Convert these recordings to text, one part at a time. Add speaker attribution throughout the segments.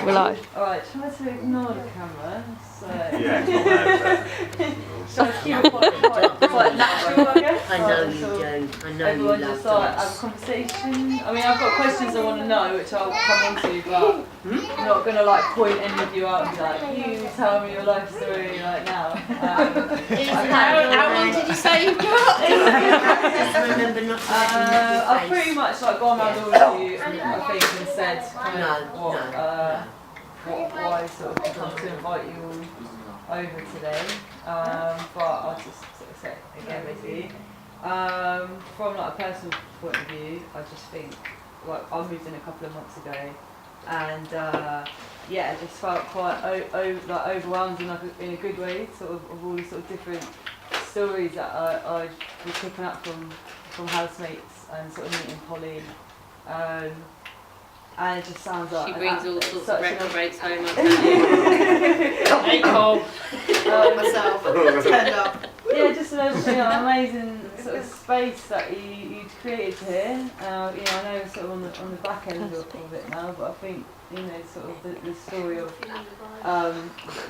Speaker 1: we're live.
Speaker 2: Alright, try to ignore the camera. So.
Speaker 3: Yeah, it's not there,
Speaker 2: so I keep it quite natural, I guess.
Speaker 4: I know you don't. I know
Speaker 2: everyone
Speaker 4: you love
Speaker 2: just like have a conversation. I mean, I've got questions I want to know, which I'll come on to, but I'm not going to like point any of you out and be like, you tell me your life story like now.
Speaker 1: How long did you say you've got?
Speaker 4: Just remember not to let them look
Speaker 2: I've
Speaker 4: your
Speaker 2: pretty
Speaker 4: face.
Speaker 2: much like gone around all of you, I think, and said kind of why I sort of come to invite you all over today. But I'll just sort of say it again basically. From like a personal point of view, I just think like I moved in a couple of months ago, and yeah, I just felt quite like overwhelmed in a good way, sort of all the sort of different stories that I was picking up from housemates and sort of meeting Polly. And it just sounds like
Speaker 1: She brings all sorts of reprobates home.
Speaker 2: Hey
Speaker 1: Cole.
Speaker 2: Myself. Turned up. Yeah, just an amazing sort of space that you'd created here. You know, I know sort of on the back end of it now, but I think sort of the story of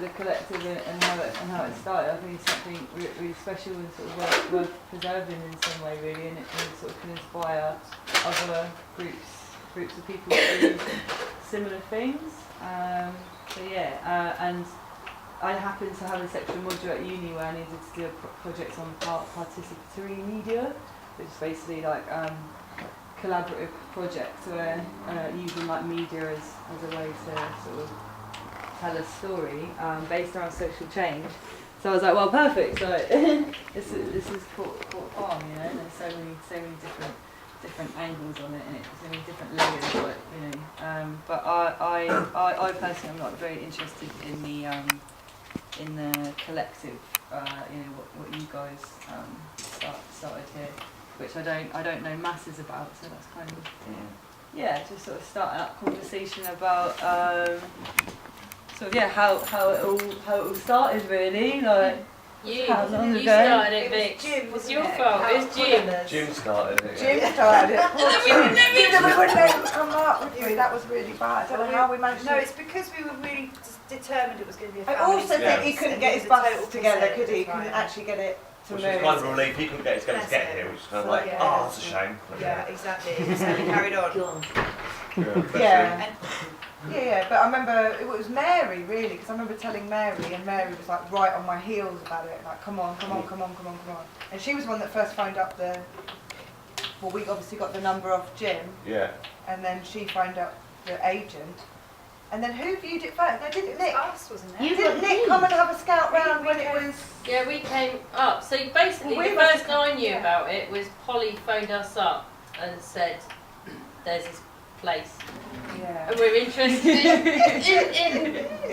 Speaker 2: the collective and how it started. I think it's something really special and sort of worth preserving in some way, really, and it sort of can inspire other groups of people to do similar things. So yeah, and I happened to have a section module at uni where I needed to do a project on participatory media, which is basically like collaborative projects where using like media as a way to sort of tell a story based around social change. So I was like, well, perfect. So this is caught on, you know. There's so many different angles on it, and it's so many different layers, but but I personally am like very interested in the collective, what you guys started here, which I don't know masses about, so that's kind of just sort of starting up conversation about how it all started really, like. How long ago?
Speaker 1: Started it, Vic. It's your fault. It's Jim.
Speaker 3: Jim started it.
Speaker 5: Jim started it. We wouldn't able to come up, would we? That was really bad. I don't know how we managed to.
Speaker 6: No, it's because we were really determined it was going to be a family.
Speaker 5: I also think he couldn't get his bus together, could he? He couldn't actually get it to move.
Speaker 3: Which was kind of a relief. He couldn't get his to get here, which was kind of like, oh, that's a shame.
Speaker 6: Yeah, exactly. So we carried on.
Speaker 5: Yeah, but I remember it was Mary really, because I remember telling Mary, and Mary was like right on my heels about it, like come on. And she was one that first phoned up we obviously got the number off Jim.
Speaker 3: Yeah.
Speaker 5: And then she phoned up the agent. And then who viewed it first? No, didn't Nick?
Speaker 6: Us, wasn't it?
Speaker 5: Didn't Nick come and have a scout round when it was?
Speaker 1: Yeah, we came up. So basically, the first I knew about it was Polly phoned us up and said, "There's this place, and we're interested in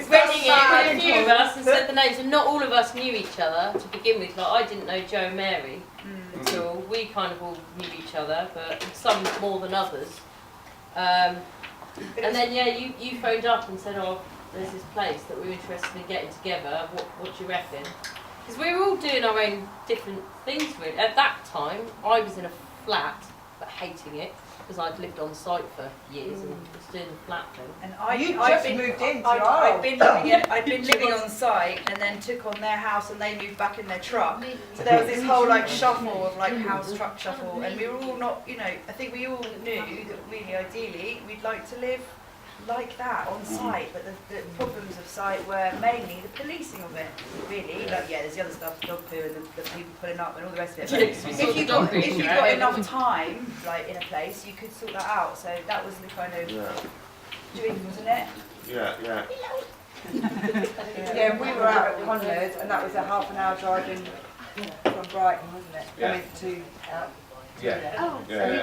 Speaker 1: renting it with a few of us," and said the names. And not all of us knew each other to begin with. Like I didn't know Joe and Mary at all. We kind of all knew each other, but some more than others. And then you phoned up and said, "Oh, there's this place that we're interested in getting together. What do you reckon?" Because we were all doing our own different things. Really. At that time, I was in a flat, but hating it because I'd lived on site for years and was doing the flat thing.
Speaker 6: And
Speaker 5: I'd
Speaker 6: been living on site and then took on their house and they moved back in their truck. So there was this whole like shuffle of like house truck shuffle, and we were all not, I think we all knew that really ideally we'd like to live like that on site, but the problems of site were mainly the policing of it, really. Like there's the other stuff, dog poo and the people pulling up and all the rest of it. But if you got enough time, like in a place, you could sort that out. So that was the kind of dream, wasn't it?
Speaker 3: Yeah.
Speaker 5: Yeah, we were out at Conlord, and that was a half an hour driving from Brighton, wasn't it?
Speaker 3: Yeah.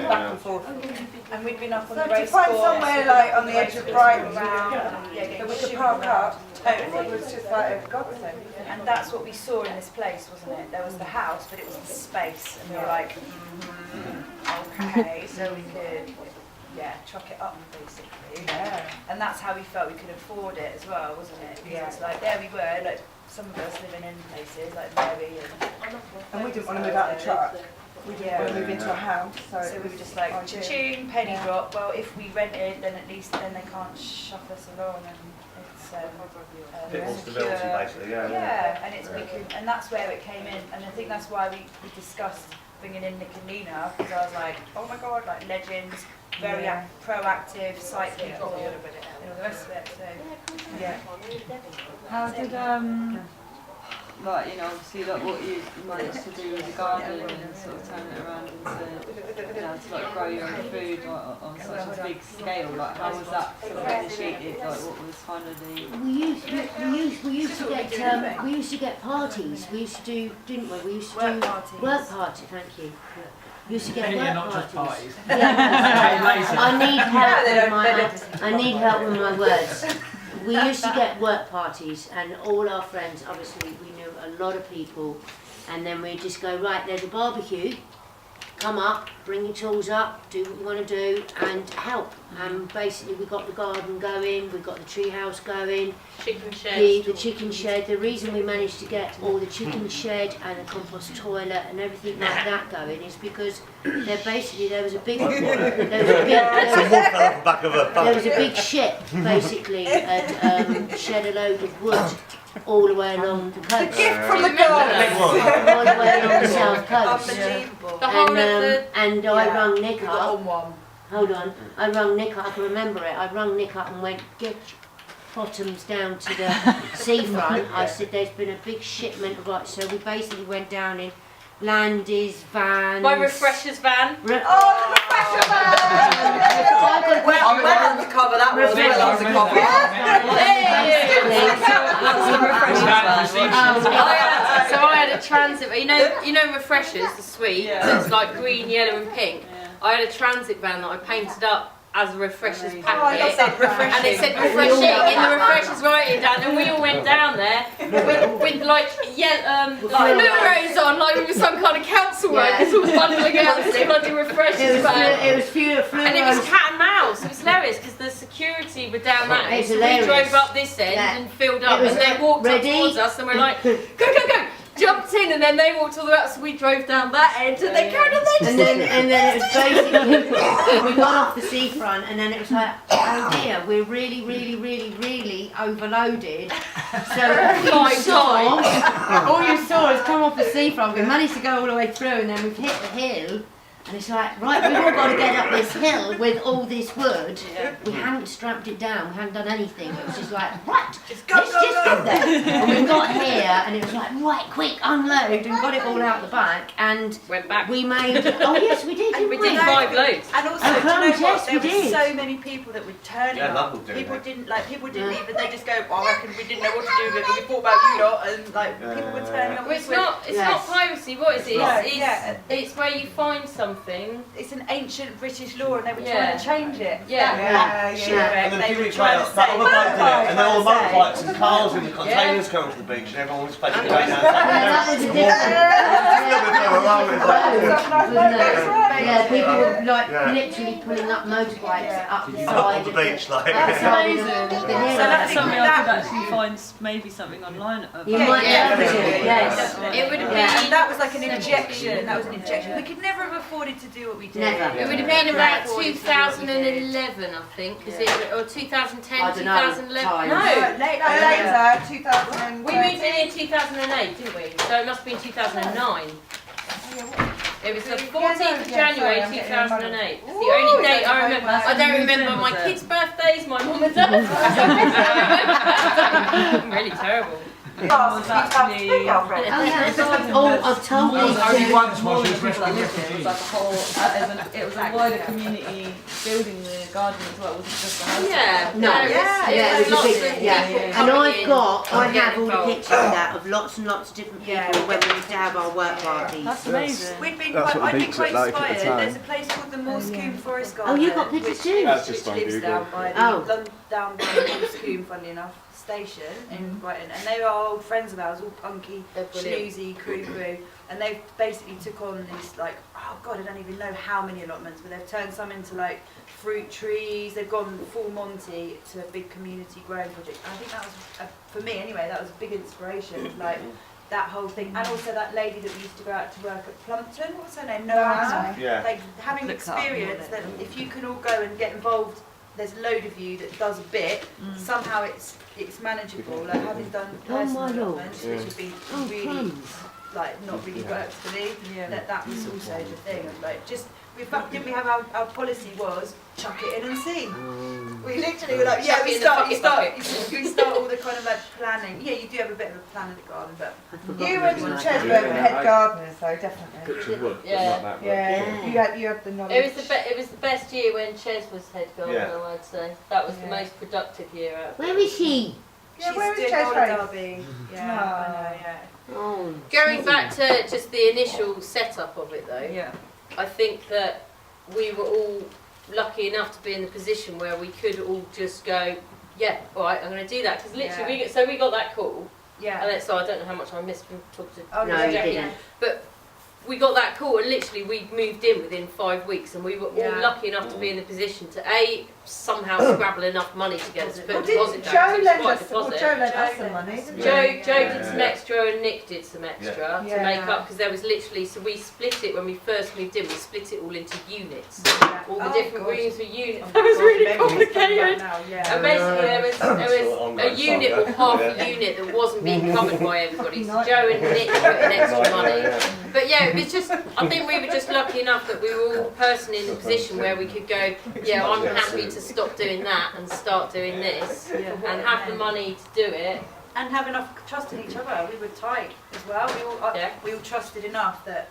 Speaker 5: Back and forth.
Speaker 6: And we'd been up on
Speaker 5: So
Speaker 6: the
Speaker 5: to
Speaker 6: race
Speaker 5: find
Speaker 6: course,
Speaker 5: somewhere like on the edge of Brighton
Speaker 6: that
Speaker 5: we could park up, it was just like a godsend.
Speaker 6: And that's what we saw in this place, wasn't it? There was the house, but it was the space, and we were like, okay, so we could, chuck it up basically.
Speaker 5: Yeah.
Speaker 6: And that's how we felt we could afford it as well, wasn't it? Because it's like there we were, like some of us living in places like Mary
Speaker 5: And we didn't want to move out of the truck. we didn't want to move into a house, so
Speaker 6: we were just like, cha-ching, penny drop. Well, if we rent it, then at least then they can't shove us along, and it's
Speaker 3: A bit more
Speaker 6: secure.
Speaker 3: stability, basically,
Speaker 6: Yeah, and and that's where it came in, and I think that's why we discussed bringing in Nick and Nina, because I was like, oh my god, like legends, very proactive, site people, and all the rest of it. So yeah.
Speaker 2: How did like, you know, obviously like what you managed to do with the garden and sort of turn it around into, you know, to like grow your own food on such a big scale, like how was that sort of initiated, like what was kind of the...
Speaker 4: We used to get parties, we used to do, didn't we? We used to
Speaker 6: Work
Speaker 4: do
Speaker 6: parties.
Speaker 4: work party, thank you. We used to get
Speaker 7: Yeah,
Speaker 4: work
Speaker 7: not just
Speaker 4: parties.
Speaker 7: parties.
Speaker 4: Yeah, I need help
Speaker 6: They
Speaker 4: with
Speaker 6: don't-
Speaker 4: my
Speaker 6: they don't-
Speaker 4: I need help with my words. We used to get work parties, and all our friends, obviously we knew a lot of people, and then we'd just go, right, there's a barbecue, come up, bring your tools up, do what you want to do, and help. And basically we got the garden going, we got the tree house going,
Speaker 1: Chicken shed.
Speaker 4: the chicken shed. The reason we managed to get all the chicken shed and the compost toilet and everything like that going is because there was a big
Speaker 3: Some wood fell off the back of a
Speaker 4: there was a big ship basically and shed a load of wood all the way along the coast.
Speaker 5: From the garden.
Speaker 4: All the way along the south coast.
Speaker 6: Unbelievable.
Speaker 1: The whole of
Speaker 4: And,
Speaker 1: the...
Speaker 4: and I rung
Speaker 6: We
Speaker 4: Nick
Speaker 6: got
Speaker 4: up.
Speaker 6: on one.
Speaker 4: Hold on. I rung Nick up, I can remember it. I rung Nick up and went, get bottoms down to the seafront. I said, there's been a big shipment of rights. So we basically went down in Landy's vans.
Speaker 1: My refreshers van.
Speaker 5: Oh, the refresher van!
Speaker 6: Well undercover that was. Well undercover.
Speaker 1: So I had a transit, you know refreshers, the sweet, that's like green, yellow and pink. I had a transit van that I painted up as a refreshers packet.
Speaker 5: Oh, I love that refreshing.
Speaker 1: And it said refreshing in the refreshers writing down, and we all went down there with like fluoros on, like we were some kind of council workers all bundling out this bloody refreshers van.
Speaker 4: It was fluoros.
Speaker 1: And it was cat and mouse. It was hilarious because the security were down that end.
Speaker 4: It's
Speaker 1: So we
Speaker 4: hilarious.
Speaker 1: drove up this end and filled up,
Speaker 4: It was
Speaker 1: and they walked
Speaker 4: ready.
Speaker 1: up towards us, and we're like, go, go, go. Jumped in, and then they walked all the way out, so we drove down that end, and they carried on there.
Speaker 4: And then it was basically, we got off the seafront, and then it was like, oh dear, we're really, really, really, really overloaded. So all you saw is come off the seafront. We managed to go all the way through, and then we've hit the hill. And it's like, right, we've all got to get up this hill with all this wood. We hadn't strapped it down, we hadn't done anything. It was just like, right, let's just get there. And we got here, and it was like, right, quick, unload, and got it all out the back. And
Speaker 1: Went back.
Speaker 4: we made, oh yes, we did, didn't we?
Speaker 1: We did 5 loads.
Speaker 6: And also,
Speaker 4: Oh,
Speaker 6: do you know
Speaker 4: yes,
Speaker 6: what? There
Speaker 4: we
Speaker 6: were
Speaker 4: did.
Speaker 6: so many people that would turn
Speaker 3: Yeah,
Speaker 6: up.
Speaker 3: London did
Speaker 6: People
Speaker 3: that.
Speaker 6: didn't even. They just go, well, I reckon we didn't know what to do with it, but we thought about you lot, and like people were turning up.
Speaker 1: Well, it's
Speaker 6: with-
Speaker 1: not
Speaker 4: Yes.
Speaker 1: piracy. What is it?
Speaker 6: No,
Speaker 1: It's,
Speaker 6: yeah.
Speaker 1: it's where you find something.
Speaker 6: It's an ancient British law, and they were
Speaker 1: Yeah.
Speaker 6: trying to change it.
Speaker 1: Yeah.
Speaker 5: Yeah,
Speaker 6: Shipwreck,
Speaker 5: yeah.
Speaker 3: And then a
Speaker 6: they
Speaker 3: few
Speaker 6: were
Speaker 3: weeks
Speaker 6: trying
Speaker 3: later,
Speaker 6: to
Speaker 3: that
Speaker 6: say.
Speaker 3: other boat did it, and then all the
Speaker 6: Trying to say.
Speaker 3: motorbikes and cars in the containers coming to the beach, and everyone was basically going down.
Speaker 4: That was a Yeah, people were like literally pulling up motorbikes up the
Speaker 3: On
Speaker 4: side
Speaker 3: the
Speaker 4: of
Speaker 3: beach, like.
Speaker 4: outside of the hill.
Speaker 2: That's something I could actually find maybe something online about.
Speaker 4: You might
Speaker 1: Yeah.
Speaker 4: be able to, yes.
Speaker 1: It would have
Speaker 4: Yeah.
Speaker 6: And that was like an injection. That was an injection. We could never have afforded to do what we did.
Speaker 4: Never.
Speaker 1: It would have been about 2011, I think, or 2010,
Speaker 4: I don't know,
Speaker 1: 2011.
Speaker 4: times.
Speaker 1: No,
Speaker 5: Later, 2000.
Speaker 1: we moved in 2008, didn't we? So it must have been 2009. It was the 14th of January 2008. It's the only date I remember. I don't remember my kids' birthdays, my mum and dad's. I'm really terrible.
Speaker 2: It was actually...
Speaker 4: Oh, yeah. Oh, I've told
Speaker 7: Only
Speaker 4: these
Speaker 7: once
Speaker 2: More
Speaker 7: while she
Speaker 2: than
Speaker 7: was
Speaker 2: people that
Speaker 7: rescuing
Speaker 2: lived here. It was like a whole, it was a wider community building the garden as well. It wasn't just the house.
Speaker 1: Yeah,
Speaker 4: No,
Speaker 1: it was
Speaker 4: it was
Speaker 1: lots
Speaker 4: a
Speaker 1: of
Speaker 4: big,
Speaker 1: people
Speaker 4: yeah.
Speaker 1: coming
Speaker 4: And I've
Speaker 1: in
Speaker 4: got, I
Speaker 1: and getting
Speaker 4: have all the
Speaker 1: involved.
Speaker 4: pictures of that, of lots and lots of different people when we used to have our work parties.
Speaker 2: That's amazing.
Speaker 6: We'd been
Speaker 8: That's
Speaker 6: quite,
Speaker 8: what the
Speaker 6: I'd been
Speaker 8: beach
Speaker 6: quite
Speaker 8: looked like at the
Speaker 6: inspired.
Speaker 8: time.
Speaker 6: There's a place called the Morsecombe Forest
Speaker 4: Oh,
Speaker 6: Garden.
Speaker 4: you got pictures
Speaker 6: which-
Speaker 4: too?
Speaker 8: That's just on
Speaker 6: which lives
Speaker 8: Google.
Speaker 6: down by the
Speaker 4: Oh.
Speaker 6: down by the Morsecombe, funnily enough, station in Brighton, and they are old friends of ours, all punky,
Speaker 1: They're brilliant.
Speaker 6: snoozy, crew, and they basically took on these like, oh god, I don't even know how many allotments, but they've turned some into like fruit trees. They've gone full Monty to a big community growing project. And I think that was, for me anyway, that was a big inspiration. Like that whole thing, and also that lady that we used to go out to work at Plumpton, what's her name? Noah.
Speaker 3: Yeah.
Speaker 6: Like having
Speaker 2: Look up,
Speaker 6: experience that if you can all go and get involved, there's a load of you that does a bit, somehow it's manageable. Like having done personal development, which has been really like not really worked for me. That was also the thing of like just didn't we have our policy was chuck it in and see. We literally were like, we start all the kind of like planning. Yeah, you do have a bit of a plan in the garden, but
Speaker 5: You and Ches were head gardeners, though, definitely.
Speaker 3: Butcher's wood.
Speaker 1: Yeah.
Speaker 5: Yeah, you had the knowledge.
Speaker 1: It was the best year when Ches was head gardener,
Speaker 3: Yeah.
Speaker 1: I'd say. That was the most productive year out.
Speaker 4: Where is she?
Speaker 5: Yeah,
Speaker 6: she's
Speaker 5: where is
Speaker 6: doing
Speaker 5: Ches
Speaker 6: roller
Speaker 5: Grace?
Speaker 6: derby. Yeah, I know, yeah.
Speaker 4: Oh.
Speaker 1: Going back to just the initial setup of it though,
Speaker 2: Yeah.
Speaker 1: I think that we were all lucky enough to be in the position where we could all just go, yeah, all right, I'm going to do that. Because literally, we got that call.
Speaker 6: Yeah.
Speaker 1: And so I don't know how much I missed from talking to
Speaker 6: Oh,
Speaker 4: No, you
Speaker 1: Jackie,
Speaker 4: didn't.
Speaker 1: but we got that call and literally we moved in within 5 weeks, and we were all lucky enough to be in the position to somehow scrabble enough money together to put a deposit down.
Speaker 5: Joe
Speaker 1: So it
Speaker 5: lent
Speaker 1: was quite a
Speaker 5: us,
Speaker 1: deposit.
Speaker 5: Joe lent us some money, didn't he?
Speaker 1: Joe did some extra and Nick did some extra to
Speaker 5: Yeah.
Speaker 1: make up, because there was literally, so we split it when we first moved in, we split it all into units. All the different rooms were units. That was really complicated. And basically there was a unit or half a unit that wasn't being covered by everybody, so Joe and Nick put in extra money. But yeah, it was just, I think we were just lucky enough that we were all personally in a position where we could go, yeah, I'm happy to stop doing that and start doing this, and have the money to do it.
Speaker 6: And have enough trust in each other. We were tight as well. We all trusted enough that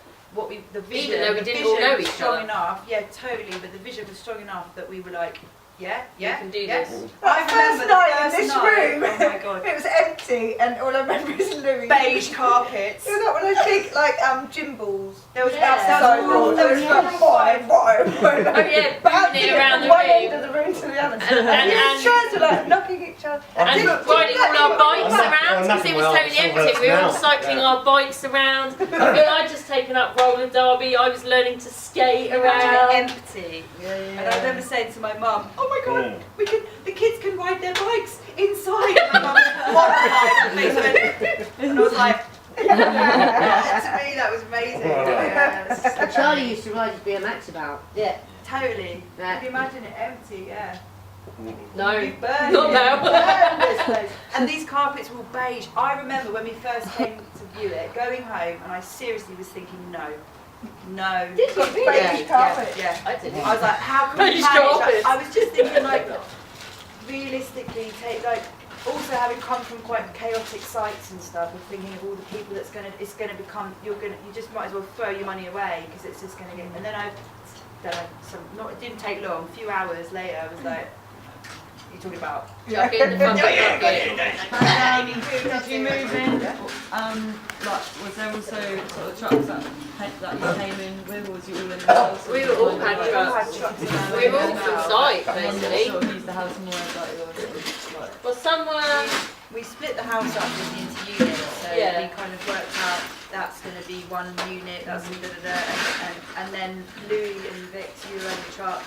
Speaker 6: the vision,
Speaker 1: Even though we
Speaker 6: the
Speaker 1: didn't
Speaker 6: vision
Speaker 1: all know
Speaker 6: was
Speaker 1: each
Speaker 6: strong
Speaker 1: other.
Speaker 6: enough. Yeah, totally. But the vision was strong enough that we were like,
Speaker 1: You can do this.
Speaker 5: That first night in this room,
Speaker 6: Oh my god.
Speaker 5: it was empty, and all I remember is Louis.
Speaker 6: Beige carpets.
Speaker 5: It was like one of those big, like, gym balls.
Speaker 6: There was
Speaker 5: There was like five.
Speaker 1: Oh yeah, moving it around the
Speaker 5: one end
Speaker 1: room.
Speaker 5: of the room to the other.
Speaker 1: And
Speaker 5: Chairs were like knocking each other.
Speaker 1: And riding all our bikes around, because it was totally empty. We were all cycling our bikes around. I mean, I'd just taken up roller derby. I was learning to skate around.
Speaker 6: Empty. And I remember saying to my mum, "Oh my god, the kids can ride their bikes inside." And my mum was horrified. And I was like, to me that was amazing. Yeah,
Speaker 4: Charlie used to ride his BMX about.
Speaker 1: Yeah.
Speaker 6: totally.
Speaker 4: Yeah.
Speaker 6: Can you imagine it empty? Yeah.
Speaker 1: No,
Speaker 6: You'd burn
Speaker 1: not
Speaker 6: it.
Speaker 1: now.
Speaker 6: Burn this place. And these carpets were all beige. I remember when we first came to view it, going home, and I seriously was thinking, no.
Speaker 1: Did you really?
Speaker 5: Beige carpet.
Speaker 6: Yeah.
Speaker 1: I didn't.
Speaker 6: I was like, how can we
Speaker 1: Beige
Speaker 6: manage
Speaker 1: carpets.
Speaker 6: that? I was just thinking, like, realistically, also having come from quite chaotic sites and stuff, and thinking of all the people it's gonna become, you just might as well throw your money away because it's just gonna get. And then it didn't take long. A few hours later, I was like, "What are you talking about?"
Speaker 1: Chuck in the fucking bucket.
Speaker 2: Did you move in? Like, was there also sort of trucks that you came in with, or was you all in the house?
Speaker 1: We were all had trucks. We were all from site,
Speaker 2: And then you
Speaker 1: basically.
Speaker 2: sort of used the house more as like your sort of like.
Speaker 1: Well, some were.
Speaker 6: We split the house up into units, so we kind of worked out that's going to be one unit, that's and then Louis and Vic, you were in the truck.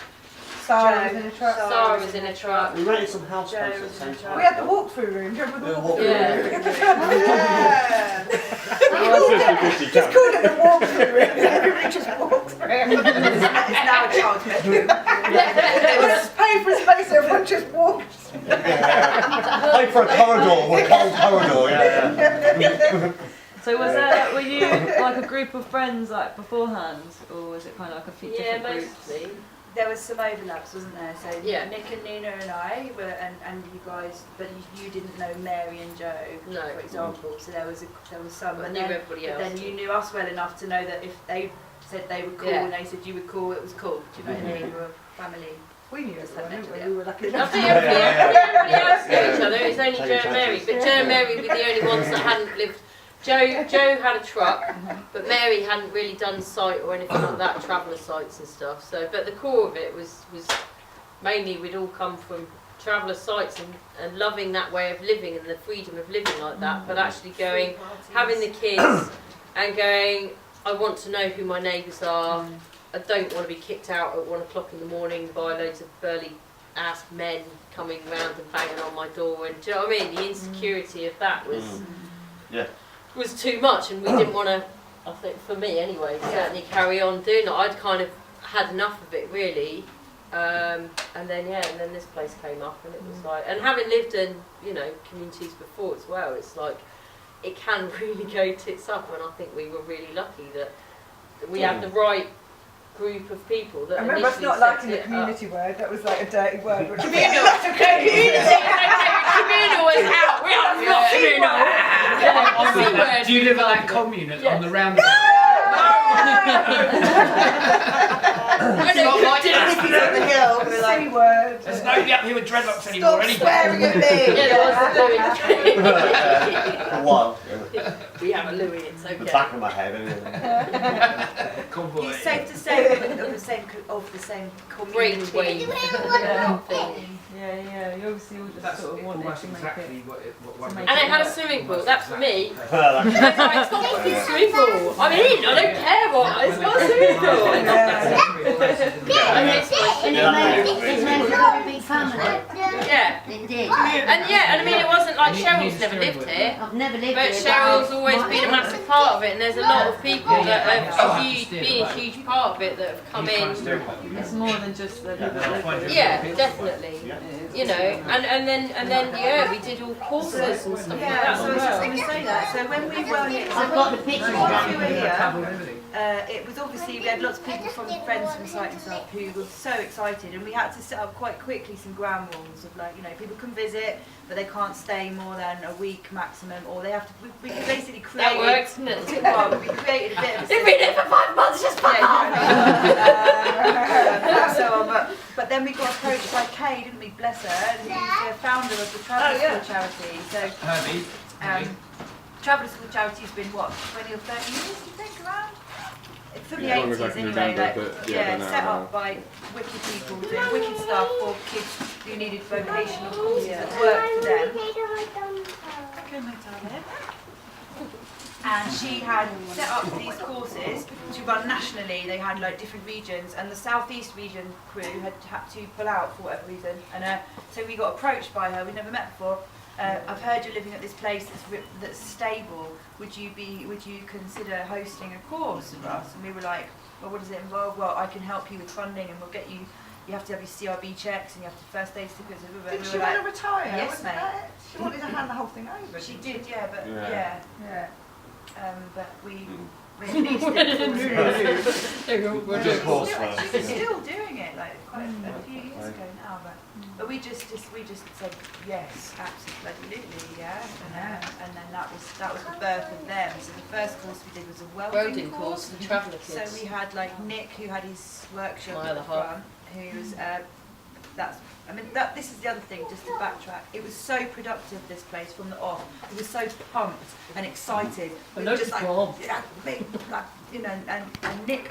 Speaker 5: Sarah was in a truck.
Speaker 1: Sarah was in a truck.
Speaker 3: We rented some house
Speaker 6: Joe
Speaker 3: at the
Speaker 6: was
Speaker 3: same
Speaker 6: in a
Speaker 3: time.
Speaker 6: truck.
Speaker 5: We had the walk-through room. Do you remember the
Speaker 3: Yeah,
Speaker 5: walk-through
Speaker 3: walk-through
Speaker 5: room? Yeah. Just called it the walk-through room. Everybody just walked through.
Speaker 6: It's now a child's bedroom.
Speaker 5: It was paid for space, everyone just walked.
Speaker 3: Pay for a corridor, a cold corridor, yeah.
Speaker 2: So were you like a group of friends like beforehand, or was it kind of like a few different groups?
Speaker 1: Mostly.
Speaker 6: There was some overlaps, wasn't there? So
Speaker 1: Yeah.
Speaker 6: Nick and Nina and I were, and you guys, but you didn't know Mary and Joe,
Speaker 1: No.
Speaker 6: for example. So there was some.
Speaker 1: I
Speaker 6: And
Speaker 1: knew
Speaker 6: then,
Speaker 1: everybody
Speaker 6: but
Speaker 1: else.
Speaker 6: then you knew us well enough to know that if they said they were cool and they said you were cool, it was cool. Do you know what I mean? We were family.
Speaker 5: We knew everyone, didn't we?
Speaker 6: Yeah.
Speaker 5: We were lucky
Speaker 1: I
Speaker 5: enough.
Speaker 1: think everybody else knew each other. It was only Joe and Mary, but Joe and Mary were the only ones that hadn't lived. Joe had a truck, but Mary hadn't really done site or anything like that, traveller sites and stuff. So, but the core of it was mainly we'd all come from traveller sites and loving that way of living and the freedom of living like that. But actually going, having the kids and going, I want to know who my neighbours are. I don't want to be kicked out at 1 o'clock in the morning by loads of burly ass men coming round and banging on my door. And do you know what I mean? The insecurity of that was.
Speaker 3: Yeah.
Speaker 1: was too much, and we didn't want to. I think for me anyway, certainly carry on doing it. I'd kind of had enough of it really, and then this place came up, and it was like, and having lived in communities before as well, it's like it can really go tits up, and I think we were really lucky that we had the right group of people that.
Speaker 5: I remember us not liking the community word. That was like a dirty word.
Speaker 1: Communal. Communal was out. We are not communal.
Speaker 7: Do you live at that commune on the roundabout?
Speaker 5: It's not like that. On the hill, we're like, C-word.
Speaker 7: There's nobody up here with dreadlocks anymore.
Speaker 5: Stop swearing at me.
Speaker 3: For a while.
Speaker 1: We have a Louis, it's okay.
Speaker 3: The back of my head, anyway.
Speaker 6: It's safe to say of the same community.
Speaker 2: Yeah, you obviously all just sort of wanted to make
Speaker 7: exactly
Speaker 2: it.
Speaker 7: what
Speaker 1: And it had a swimming pool, that for me. It's
Speaker 3: Well,
Speaker 1: like, it's not a fucking swimming pool. I'm in, I don't care what, it's not a swimming pool.
Speaker 4: And it made a very big family.
Speaker 1: Yeah.
Speaker 4: It did.
Speaker 1: And I mean, it wasn't like Cheryl's never lived here.
Speaker 4: I've never lived
Speaker 1: But
Speaker 4: here.
Speaker 1: Cheryl's always been a massive part of it, and there's a lot of people that have been a huge part of it that have come in.
Speaker 2: It's more than just the
Speaker 1: Yeah, definitely. You know, and then we did all courses and stuff like that.
Speaker 6: So I was just going to say that. So when we were here,
Speaker 4: I've got the pictures
Speaker 6: when we were
Speaker 4: down.
Speaker 6: here, it was obviously we had lots of people from friends from site and stuff who were so excited, and we had to set up quite quickly some ground rules of like, people can visit, but they can't stay more than a week maximum, or they have to. We basically created.
Speaker 1: That works, doesn't it?
Speaker 6: Well, we created a bit of a.
Speaker 1: They've been here for 5 months, just fuck off.
Speaker 6: So on, but then we got approached by Kay, didn't we? Bless her, who's the founder of the Travelers School charity. So, Travelers School charity's been what, 20 or 30 years, do you think, around? From the 80s anyway, set up by wicked people doing wicked stuff for kids who needed vocational courses that worked for them. Okay, my darling. And she had set up these courses to run nationally. They had like different regions, and the southeast region crew had to pull out for whatever reason. And so we got approached by her. We'd never met before. I've heard you're living at this place that's stable. Would you consider hosting a course for us? And we were like, well, what does it involve? Well, I can help you with funding, and we'll get you. You have to have your CRB checks, and you have to first aid certificates.
Speaker 5: Did she want to retire?
Speaker 6: Yes, mate.
Speaker 5: She wanted to hand the whole thing over.
Speaker 6: She did, yeah, but
Speaker 5: yeah.
Speaker 6: But we released it. She's still doing it, like quite a few years ago now. But we just said yes, absolutely, yeah. And then that was the birth of them. So the first course we did was a welding course
Speaker 1: for traveller kids.
Speaker 6: So we had like Nick, who had his workshop at the front, who was this is the other thing, just to backtrack. It was so productive, this place, from the off. It was so pumped and excited. We were just and Nick,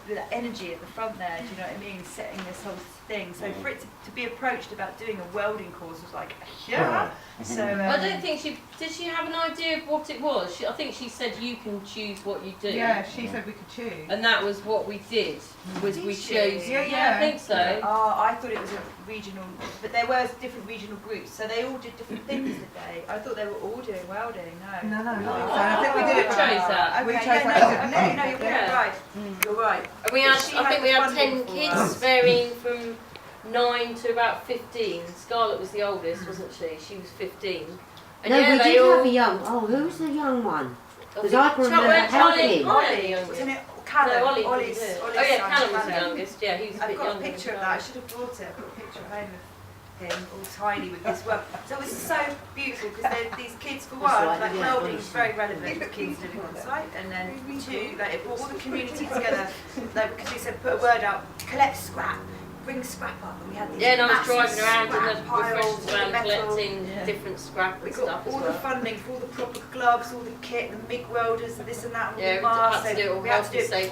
Speaker 6: the energy at the front there, do you know what I mean? Setting this whole thing. So for it to be approached about doing a welding course was like, yeah. So
Speaker 1: I don't think did she have an idea of what it was? I think she said you can choose what you do.
Speaker 5: Yeah, she said we could choose.
Speaker 1: And that was what we did. Was we chose?
Speaker 5: Yeah,
Speaker 1: I think so.
Speaker 6: Oh, I thought it was a regional, but there were different regional groups, so they all did different things today. I thought they were all doing welding. No.
Speaker 5: So I think we did it.
Speaker 1: We chose that.
Speaker 5: We chose
Speaker 6: No, you're right. You're right.
Speaker 1: And I think we had 10 kids, varying from 9 to about 15. Scarlett was the oldest, wasn't she? She was 15. And
Speaker 4: No, we did have a young. Oh, who's the young one? Because I can remember helping him.
Speaker 6: Wasn't it Callum?
Speaker 1: Callum was the
Speaker 6: Callum.
Speaker 1: youngest. Yeah, he was a bit
Speaker 6: I've got
Speaker 1: younger.
Speaker 6: a picture of that. I should have brought it. I've got a picture of him of him all tiny with this work. So it was so beautiful because these kids, for one, like welding is very relevant for kids living on site, and then two, like it brought all the community together. Like because we said put a word out, collect scrap. Bring scrap up, and we had these
Speaker 1: and I was driving around in the
Speaker 6: piles
Speaker 1: revolves
Speaker 6: of
Speaker 1: around
Speaker 6: metal.
Speaker 1: collecting different scrap
Speaker 6: We
Speaker 1: and
Speaker 6: got
Speaker 1: stuff as
Speaker 6: all
Speaker 1: well.
Speaker 6: the funding for all the proper gloves, all the kit, the MIG welders, and this and that, and all
Speaker 1: Yeah,
Speaker 6: the masks.
Speaker 1: we had to do it all
Speaker 6: we had
Speaker 1: health
Speaker 6: to do
Speaker 1: and
Speaker 6: it
Speaker 1: safety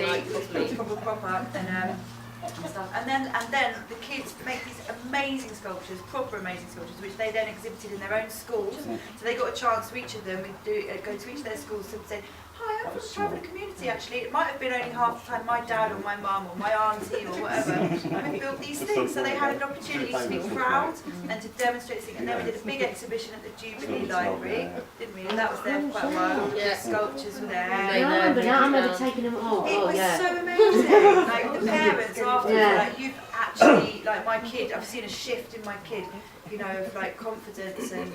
Speaker 1: and
Speaker 6: properly, proper, and stuff. And then the kids make these amazing sculptures, proper amazing sculptures, which they then exhibited in their own schools. So they got a chance for each of them. We'd go to each of their schools and say, "Hi, from the travelling community actually. It might have been only half the time my dad or my mum or my auntie or whatever who built these things. So they had an opportunity to be proud and to demonstrate things. And then we did a big exhibition at the Jubilee Library, didn't we? And that was there for quite a while. The sculptures were there.
Speaker 4: I remember taking them all.
Speaker 6: It was so amazing. Like the parents afterwards were like, you've actually, like my kid, I've seen a shift in my kid. You know, of like confidence and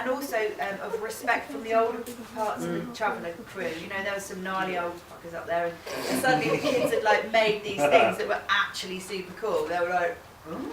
Speaker 6: also of respect from the older parts of the traveller crew. You know, there was some gnarly old fuckers up there, and suddenly the kids had like made these things that were actually super cool. They were like, ooh.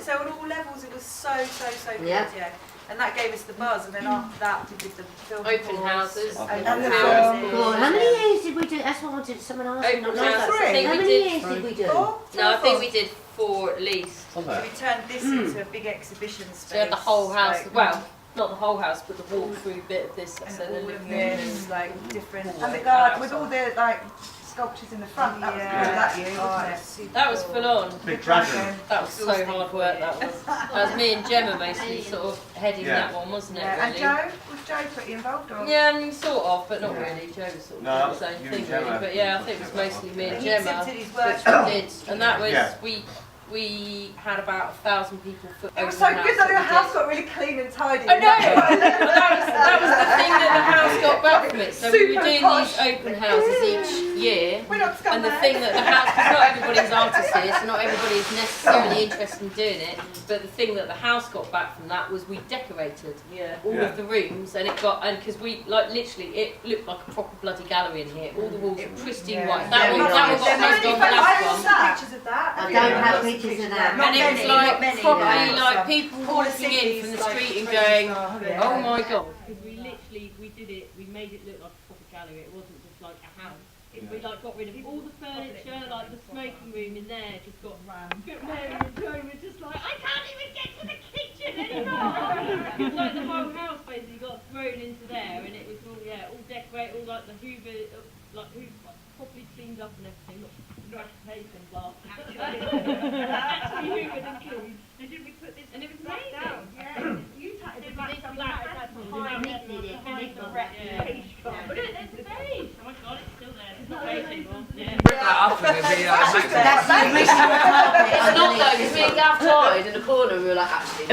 Speaker 6: So on all levels, it was so good. Yeah. And that gave us the buzz, and then after that we did the film
Speaker 1: open houses.
Speaker 6: How
Speaker 4: many years did we do? That's what I wanted. Someone asked me.
Speaker 1: Open houses.
Speaker 4: How many years did we do?
Speaker 1: No, I think we did 4 at least.
Speaker 6: So we turned this into a big exhibition space.
Speaker 1: So we had the whole house, well, not the whole house, but the walk-through bit of this. So
Speaker 6: all of this, like different.
Speaker 5: And the garden with all the like sculptures in the front. That was good that year, wasn't it?
Speaker 1: That was full on.
Speaker 3: Big dragon.
Speaker 1: That was so hard work. That was me and Gemma basically sort of heading that one, wasn't it?
Speaker 5: Yeah.
Speaker 1: Really?
Speaker 5: And Joe, was Joe pretty involved? Or?
Speaker 1: Yeah, I mean, sort of, but not really. Joe was sort of doing his own thing, really. But yeah, I think it was mostly me and Gemma, which we did, and that was we had about 1,000 people for.
Speaker 5: It was so good that your house got really clean and tidy.
Speaker 1: I know. that was the thing that the house got back from it. So we were doing these open houses each year, and the thing that the house, because not everybody's artist here, so not everybody is necessarily interested in doing it. But the thing that the house got back from that was we decorated all of the rooms, and it got because we like literally it looked like a proper bloody gallery in here. All the walls were pristine white. That one got moved on the last one.
Speaker 6: Pictures of that.
Speaker 4: I don't have pictures of that.
Speaker 1: And it was like properly like people walking in from the street and going, oh my god. Because we did it, we made it look like a proper gallery, it wasn't just like a house. We like got rid of all the furniture, like the smoking room in there just got rammed. But Mary and Joe were just like, I can't even get to the kitchen anymore! It was like the whole house basically got thrown into there, and it was all decorated, all like the Hoover, properly cleaned up and everything. Not taken last actually hoovered and cleaned. And did we put this? And it was amazing. Yeah. You tied it back behind the replication. But there's the beige. Oh my god, it's still there. It's not beige anymore. Yeah.
Speaker 7: Rip that up and it'll be
Speaker 4: That's the original carpet.
Speaker 8: It's not though, because me and Gav tied in the corner and we were like, actually.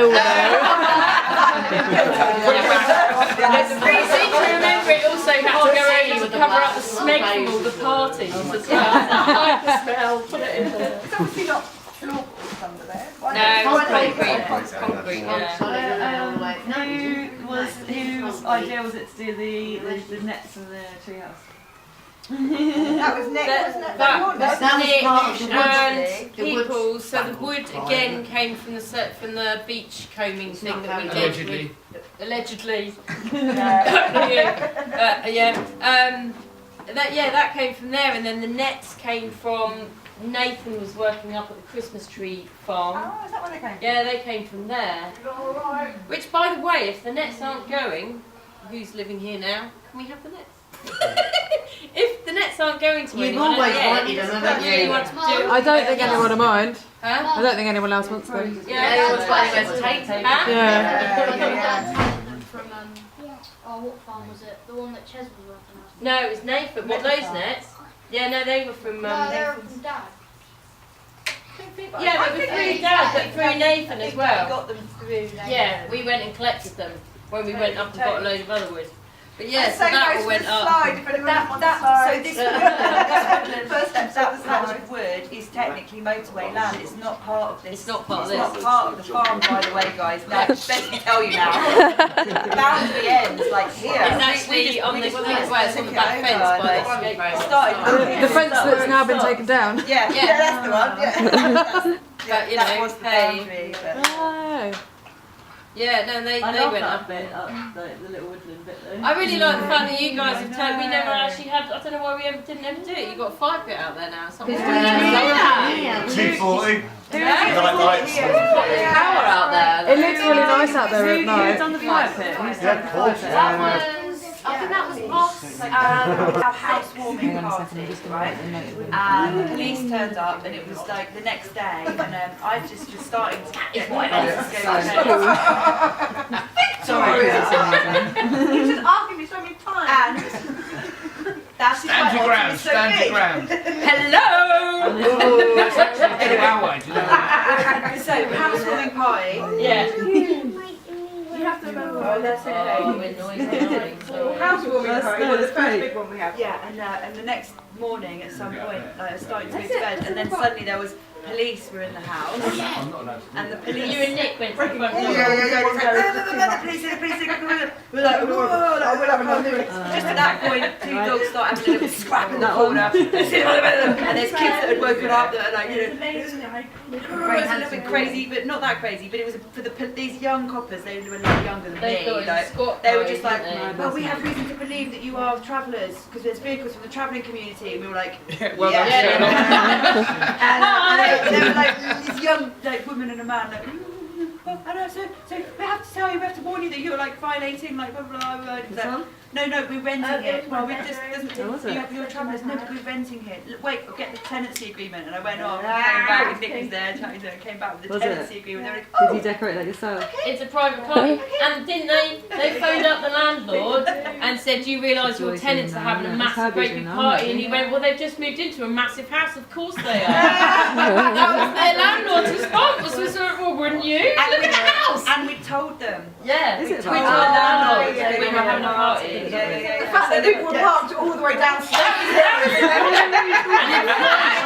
Speaker 1: Easy to remember, it also had to go over to cover up the smeg from all the parties as well. Like the smell, put it in there.
Speaker 5: It's obviously not floorboards under there.
Speaker 1: No, concrete.
Speaker 2: Whose idea was it to do the nets in the treehouse?
Speaker 5: That was Nick, wasn't it?
Speaker 1: That was Nick and people. So the wood again came from the beach combing thing that we did. Allegedly. That came from there, and then the nets came from. Nathan was working up at the Christmas tree farm.
Speaker 5: Oh, is that where they came from?
Speaker 1: Yeah, they came from there.
Speaker 5: Right.
Speaker 1: Which, by the way, if the nets aren't going, who's living here now? Can we have the nets? If the nets aren't going to
Speaker 4: You've
Speaker 1: anyone,
Speaker 4: always wanted them, haven't you?
Speaker 9: I don't think anyone will mind.
Speaker 1: Huh?
Speaker 9: I don't think anyone else wants them.
Speaker 1: Yeah, everyone's got anywhere to take them. Huh?
Speaker 9: Yeah.
Speaker 10: From what farm was it? The one that Ches was working on?
Speaker 1: No, it was Nathan. What, those nets? Yeah, no, they were from.
Speaker 10: No, they were from Dad.
Speaker 1: Yeah, they were through Dad, but through Nathan as well.
Speaker 6: We got them through.
Speaker 1: Yeah, we went and collected them when we went up and got a load of other wood. But yeah, so
Speaker 5: Same
Speaker 1: that
Speaker 5: goes
Speaker 1: all went
Speaker 5: with
Speaker 1: up.
Speaker 5: slide, if anyone wants a slide.
Speaker 6: So this woodland, that patch of wood is technically motorway land. It's not part of this.
Speaker 1: It's not part of
Speaker 6: It's
Speaker 1: this.
Speaker 6: not part of the farm, by the way, guys. Now, let me tell you now. The boundary ends like here.
Speaker 1: It's actually on this place where it's on the back fence by the skate park.
Speaker 9: The fence that's now been taken down.
Speaker 6: Yeah, that's the one. Yeah.
Speaker 1: But you
Speaker 6: that
Speaker 1: know,
Speaker 6: was the
Speaker 1: hey.
Speaker 6: boundary.
Speaker 9: Oh.
Speaker 1: Yeah, no, they
Speaker 2: I love
Speaker 1: went
Speaker 2: that
Speaker 1: up.
Speaker 2: bit, the little woodland bit though.
Speaker 1: I really like the fact that you guys have turned. We never actually had. I don't know why we didn't ever do it. You got a fire pit out there now. Something.
Speaker 3: 240. Night lights.
Speaker 8: Power out there.
Speaker 9: It looks really nice out there at
Speaker 2: Who's
Speaker 9: night.
Speaker 2: on the fire pit? Who's
Speaker 3: Yeah, of course.
Speaker 8: That was, I think that was Ross.
Speaker 6: Our housewarming party, right? And the police turned up, and it was like the next day, and I just was starting to get my legs going.
Speaker 5: Sorry. He was just asking me so many times.
Speaker 6: That's
Speaker 7: Stand your ground,
Speaker 6: so
Speaker 7: stand your
Speaker 6: big.
Speaker 7: ground.
Speaker 6: Hello!
Speaker 7: That's actually 2 hours, you know.
Speaker 6: So, housewarming party.
Speaker 1: Yeah.
Speaker 6: You have to remember. Oh, that's okay. Housewarming party was the first big one we had. Yeah, and the next morning at some point, I was starting to go to bed, and then suddenly there was police were in the house.
Speaker 7: I'm not allowed to.
Speaker 6: And the police.
Speaker 1: You and Nick went to the front door.
Speaker 6: The police, we're like, whoa, like, we're like, just at that point, 2 dogs start having a little scrap in the corner. And there's kids that had woken up that are like, you know, it was a little bit crazy, but not that crazy. But it was for these young coppers, they were a little younger than
Speaker 1: They
Speaker 6: me.
Speaker 1: thought it was
Speaker 6: Like,
Speaker 1: Scott
Speaker 6: they were
Speaker 1: guys,
Speaker 6: just like,
Speaker 1: didn't
Speaker 6: well, we have reason to believe that you are travellers because there's vehicles from the travelling community. And we were like,
Speaker 7: Well,
Speaker 6: yeah.
Speaker 7: that's
Speaker 6: And they were like this young like woman and a man like. I know, so we have to tell you, we have to warn you that you're like violating, like blah blah blah. blah. No, we're renting it. Well, we just you're travellers. No, but we're renting it. Wait, I'll get the tenancy agreement. And I went off, came back, and Nick was there, came back with the tenancy agreement. They were like, oh,
Speaker 2: Did you decorate that yourself?
Speaker 1: It's a private party. And didn't they phoned up the landlord and said, do you realise your tenants are having a massive great big party? And he went, well, they've just moved into a massive house, of course they are. That was their landlord's response, was well, wouldn't you? Look at the house!
Speaker 6: And we told them.
Speaker 1: Yeah,
Speaker 2: Is
Speaker 1: we
Speaker 2: it
Speaker 1: told the
Speaker 2: about-
Speaker 1: landlord that we were having a party.
Speaker 6: Yeah.
Speaker 5: The fact that people were parked all the way downstairs.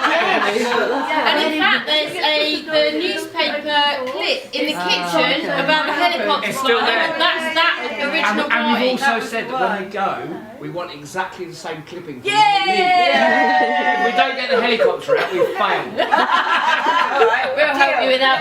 Speaker 1: And in fact, there's the newspaper clip in the kitchen about the helicopter
Speaker 7: It's still
Speaker 1: flying.
Speaker 7: there.
Speaker 1: That's the original
Speaker 7: And we've
Speaker 1: party.
Speaker 7: also said that when we go, we want exactly the same clipping. From
Speaker 1: Yeah!
Speaker 7: If we don't get the helicopter out, we've failed.
Speaker 6: All right.
Speaker 1: We'll help you with that.